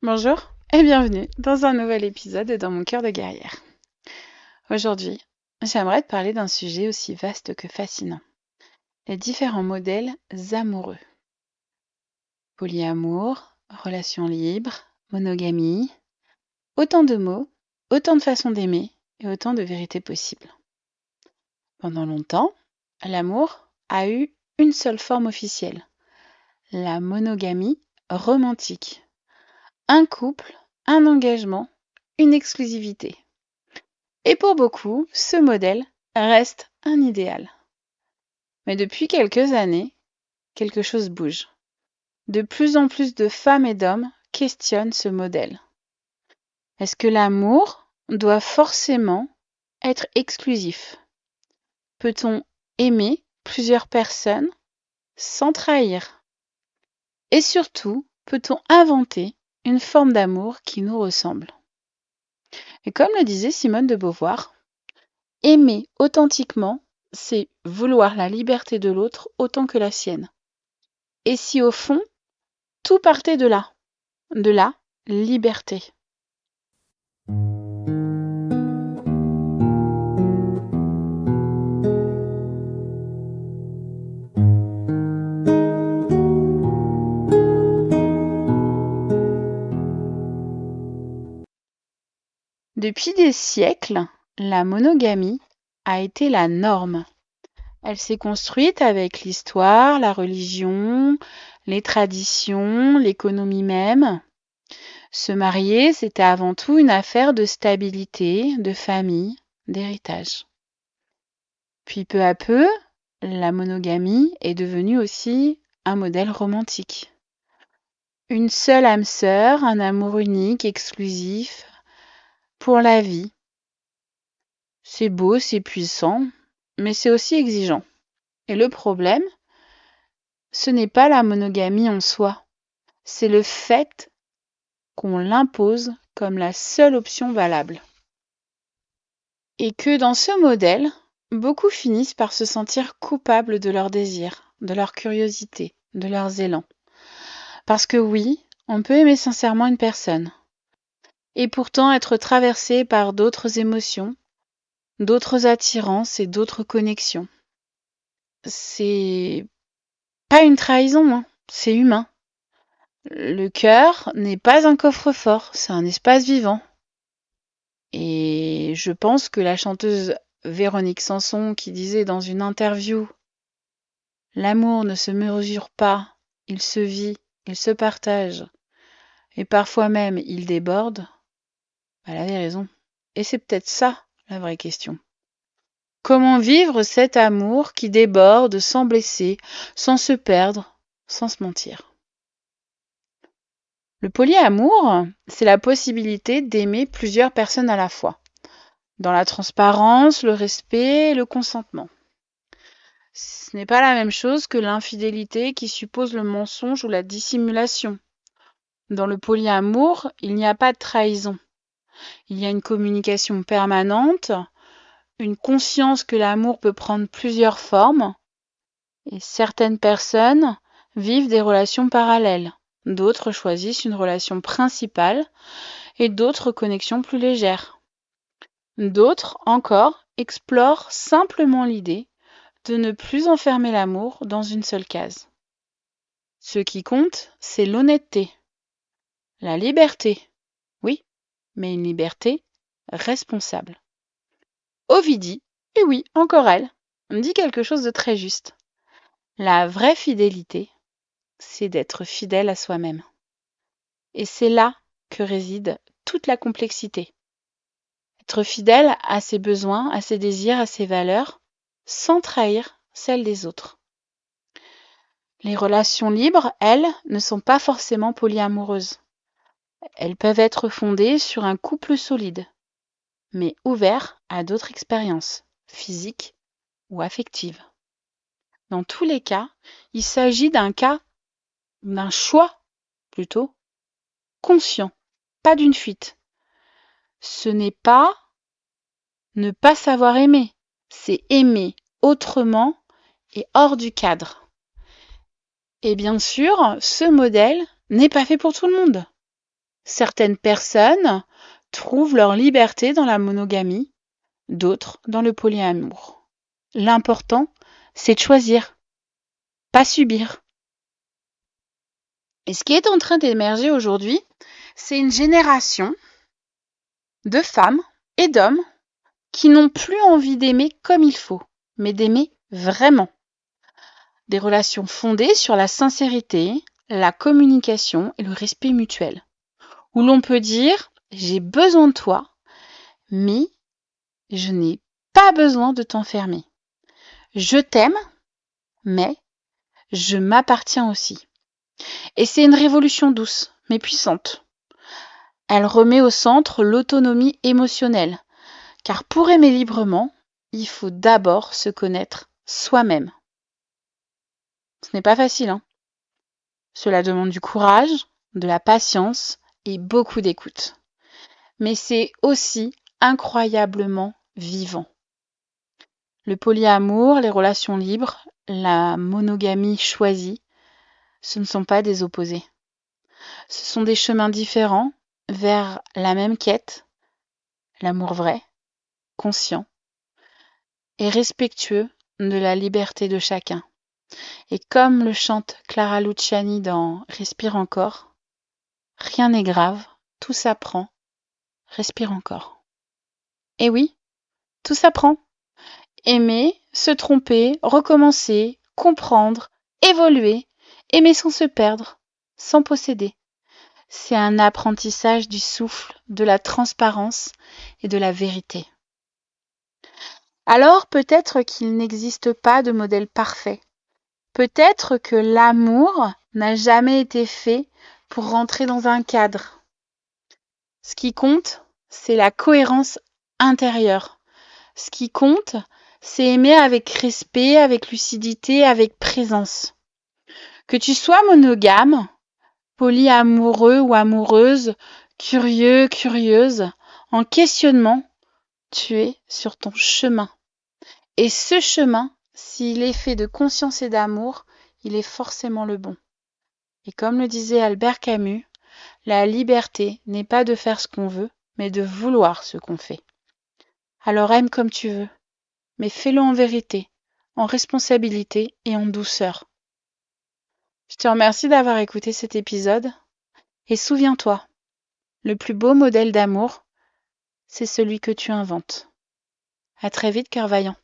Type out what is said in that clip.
Bonjour et bienvenue dans un nouvel épisode de Dans mon cœur de guerrière. Aujourd'hui, j'aimerais te parler d'un sujet aussi vaste que fascinant. Les différents modèles amoureux. Polyamour, relation libre, monogamie. Autant de mots, autant de façons d'aimer et autant de vérités possibles. Pendant longtemps, l'amour a eu une seule forme officielle. La monogamie romantique. Un couple, un engagement, une exclusivité. Et pour beaucoup, ce modèle reste un idéal. Mais depuis quelques années, quelque chose bouge. De plus en plus de femmes et d'hommes questionnent ce modèle. Est-ce que l'amour doit forcément être exclusif? Peut-on aimer plusieurs personnes sans trahir? Et surtout, peut-on inventer une forme d'amour qui nous ressemble? Et comme le disait Simone de Beauvoir, aimer authentiquement, c'est vouloir la liberté de l'autre autant que la sienne. Et si au fond, tout partait de la liberté. Depuis des siècles, la monogamie a été la norme. Elle s'est construite avec l'histoire, la religion, les traditions, l'économie même. Se marier, c'était avant tout une affaire de stabilité, de famille, d'héritage. Puis peu à peu, la monogamie est devenue aussi un modèle romantique. Une seule âme sœur, un amour unique, exclusif, pour la vie. C'est beau, c'est puissant, mais c'est aussi exigeant. Et le problème, ce n'est pas la monogamie en soi, c'est le fait qu'on l'impose comme la seule option valable. Et que dans ce modèle, beaucoup finissent par se sentir coupables de leurs désirs, de leur curiosité, de leurs élans. Parce que oui, on peut aimer sincèrement une personne, et pourtant être traversé par d'autres émotions, d'autres attirances et d'autres connexions. C'est pas une trahison, hein, c'est humain. Le cœur n'est pas un coffre-fort, c'est un espace vivant. Et je pense que la chanteuse Véronique Sanson qui disait dans une interview l'amour ne se mesure pas, il se vit, il se partage, et parfois même il déborde, elle avait raison. Et c'est peut-être ça la vraie question. Comment vivre cet amour qui déborde sans blesser, sans se perdre, sans se mentir? Le polyamour, c'est la possibilité d'aimer plusieurs personnes à la fois, dans la transparence, le respect et le consentement. Ce n'est pas la même chose que l'infidélité qui suppose le mensonge ou la dissimulation. Dans le polyamour, il n'y a pas de trahison. Il y a une communication permanente, une conscience que l'amour peut prendre plusieurs formes, et certaines personnes vivent des relations parallèles. D'autres choisissent une relation principale et d'autres connexions plus légères. D'autres encore explorent simplement l'idée de ne plus enfermer l'amour dans une seule case. Ce qui compte, c'est l'honnêteté, la liberté, oui, mais une liberté responsable. Ovidie, et oui, encore elle, dit quelque chose de très juste. La vraie fidélité, c'est d'être fidèle à soi-même. Et c'est là que réside toute la complexité. Être fidèle à ses besoins, à ses désirs, à ses valeurs, sans trahir celles des autres. Les relations libres, elles, ne sont pas forcément polyamoureuses. Elles peuvent être fondées sur un couple solide, mais ouvert à d'autres expériences, physiques ou affectives. Dans tous les cas, il s'agit d'un choix plutôt, conscient, pas d'une fuite. Ce n'est pas ne pas savoir aimer, c'est aimer autrement et hors du cadre. Et bien sûr, ce modèle n'est pas fait pour tout le monde. Certaines personnes trouvent leur liberté dans la monogamie, d'autres dans le polyamour. L'important, c'est de choisir, pas subir. Et ce qui est en train d'émerger aujourd'hui, c'est une génération de femmes et d'hommes qui n'ont plus envie d'aimer comme il faut, mais d'aimer vraiment. Des relations fondées sur la sincérité, la communication et le respect mutuel, où l'on peut dire « j'ai besoin de toi, mais je n'ai pas besoin de t'enfermer. Je t'aime, mais je m'appartiens aussi. » Et c'est une révolution douce, mais puissante. Elle remet au centre l'autonomie émotionnelle, car pour aimer librement, il faut d'abord se connaître soi-même. Ce n'est pas facile, hein. Cela demande du courage, de la patience et beaucoup d'écoute. Mais c'est aussi incroyablement vivant. Le polyamour, les relations libres, la monogamie choisie, ce ne sont pas des opposés. Ce sont des chemins différents vers la même quête, l'amour vrai, conscient et respectueux de la liberté de chacun. Et comme le chante Clara Luciani dans Respire encore, rien n'est grave, tout s'apprend, respire encore. Et oui, tout s'apprend. Aimer, se tromper, recommencer, comprendre, évoluer, aimer sans se perdre, sans posséder. C'est un apprentissage du souffle, de la transparence et de la vérité. Alors peut-être qu'il n'existe pas de modèle parfait. Peut-être que l'amour n'a jamais été fait pour rentrer dans un cadre. Ce qui compte, c'est la cohérence intérieure. Ce qui compte, c'est aimer avec respect, avec lucidité, avec présence. Que tu sois monogame, polyamoureux ou amoureuse, curieux, curieuse, en questionnement, tu es sur ton chemin. Et ce chemin, s'il est fait de conscience et d'amour, il est forcément le bon. Et comme le disait Albert Camus, la liberté n'est pas de faire ce qu'on veut, mais de vouloir ce qu'on fait. Alors aime comme tu veux, mais fais-le en vérité, en responsabilité et en douceur. Je te remercie d'avoir écouté cet épisode et souviens-toi, le plus beau modèle d'amour, c'est celui que tu inventes. À très vite, cœur vaillant.